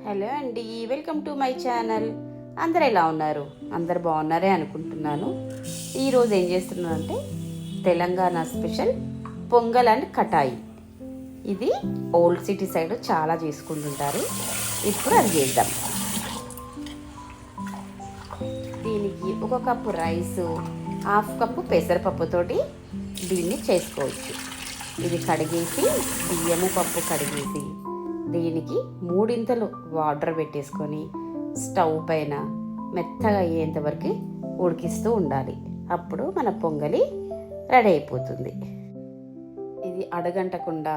Hello అండి, welcome to my channel. అందరు ఎలా ఉన్నారు? అందరు బాగున్నారే అనుకుంటున్నాను. ఈరోజు ఏం చేస్తున్నానంటే తెలంగాణ స్పెషల్ పొంగల్ అండ్ కటాయి. ఇది ఓల్డ్ సిటీ సైడ్ చాలా చేసుకుంటుంటారు. ఇప్పుడు అది చేద్దాం. దీనికి ఒక కప్పు రైసు, హాఫ్ కప్పు పెసరపప్పుతోటి దీన్ని చేసుకోవచ్చు. ఇది కడిగేసి బియ్యము పప్పు కడిగేసి దీనికి మూడింతలు వాటర్ పెట్టేసుకొని స్టవ్ పైన మెత్తగా అయ్యేంత వరకు ఉడికిస్తూ ఉండాలి. అప్పుడు మన పొంగలి రెడీ అయిపోతుంది. ఇది అడగంటకుండా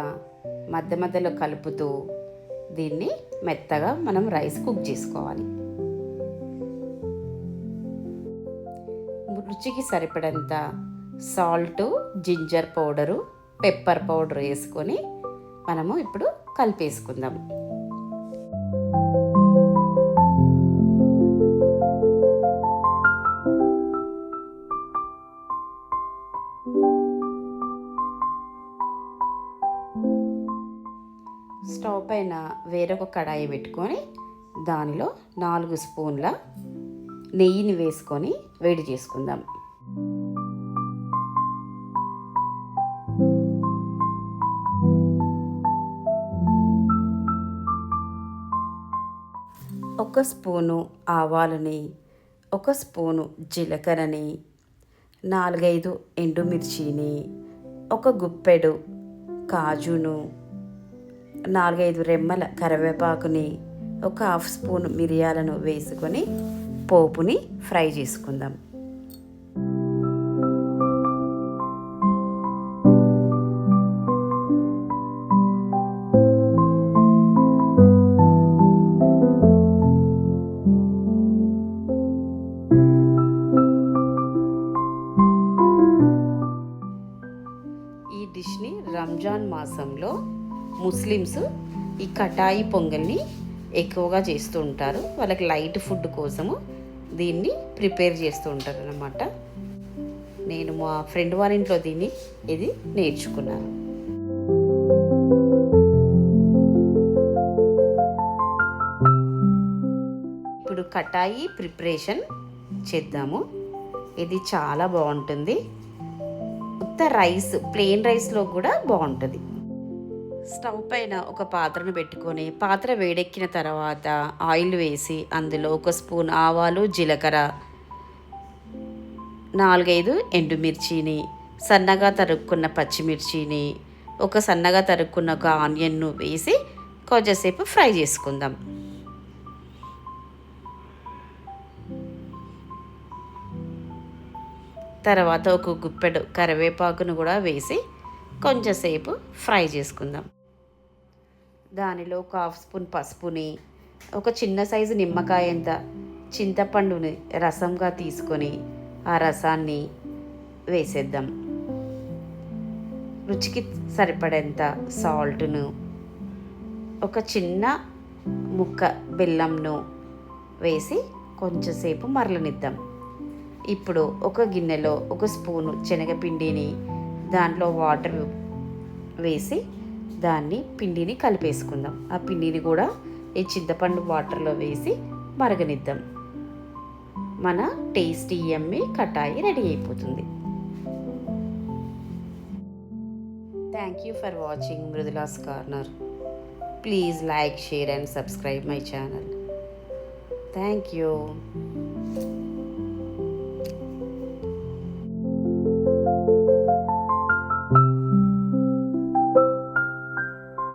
మధ్య మధ్యలో కలుపుతూ దీన్ని మెత్తగా మనం రైస్ కుక్ చేసుకోవాలి. రుచికి సరిపడంత salt, ginger powder, pepper powder వేసుకొని మనము ఇప్పుడు కలిపేసుకుందాం. స్టవ్ పైన వేరొక కడాయి పెట్టుకొని దానిలో 4 స్పూన్ల నెయ్యిని వేసుకొని వేడి చేసుకుందాం. ఒక స్పూను ఆవాలని, ఒక స్పూను జీలకర్రని, 4-5 ఎండుమిర్చిని, ఒక గుప్పెడు కాజును, 4-5 రెమ్మల కరివేపాకుని, ఒక హాఫ్ స్పూన్ మిరియాలను వేసుకొని పోపుని ఫ్రై చేసుకుందాం. ఈ డిష్ని రంజాన్ మాసంలో ముస్లిమ్స్ ఈ కటాయి పొంగల్ని ఎక్కువగా చేస్తూ ఉంటారు. వాళ్ళకి లైట్ ఫుడ్ కోసము దీన్ని ప్రిపేర్ చేస్తూ ఉంటారు అన్నమాట. నేను మా ఫ్రెండ్ వారి ఇంట్లో ఇది నేర్చుకున్నాను. ఇప్పుడు కటాయి ప్రిపరేషన్ చేద్దాము. ఇది చాలా బాగుంటుంది. ఉత్త రైస్, ప్లెయిన్ రైస్లో కూడా బాగుంటుంది. స్టవ్ పైన ఒక పాత్రను పెట్టుకొని పాత్ర వేడెక్కిన తర్వాత ఆయిల్ వేసి అందులో 1 స్పూన్ ఆవాలు, జీలకర్ర, 4-5 ఎండుమిర్చిని, సన్నగా తరుక్కున్న పచ్చిమిర్చిని, సన్నగా తరుక్కున్న ఒక ఆనియన్ను వేసి కొంచెంసేపు ఫ్రై చేసుకుందాం. తర్వాత ఒక గుప్పెడు కరివేపాకును కూడా వేసి కొంచెంసేపు ఫ్రై చేసుకుందాం. దానిలో ఒక హాఫ్ స్పూన్ పసుపుని, ఒక చిన్న సైజు నిమ్మకాయంత చింతపండుని రసంగా తీసుకొని ఆ రసాన్ని వేసేద్దాం. రుచికి సరిపడేంత సాల్ట్ను, ఒక చిన్న ముక్క బెల్లంను వేసి కొంచెంసేపు మరలనిద్దాం. ఇప్పుడు ఒక గిన్నెలో 1 స్పూను శనగపిండిని, దాంట్లో వాటర్ వేసి పిండిని కలిపేసుకుందాం. ఆ పిండిని కూడా ఈ చింతపండు వాటర్లో వేసి మరగనిద్దాం. మన టేస్టీ యమ్మీ కటాయి రెడీ అయిపోతుంది. Thank you for watching Mridula's corner. Please like, share and subscribe my channel. Thank you.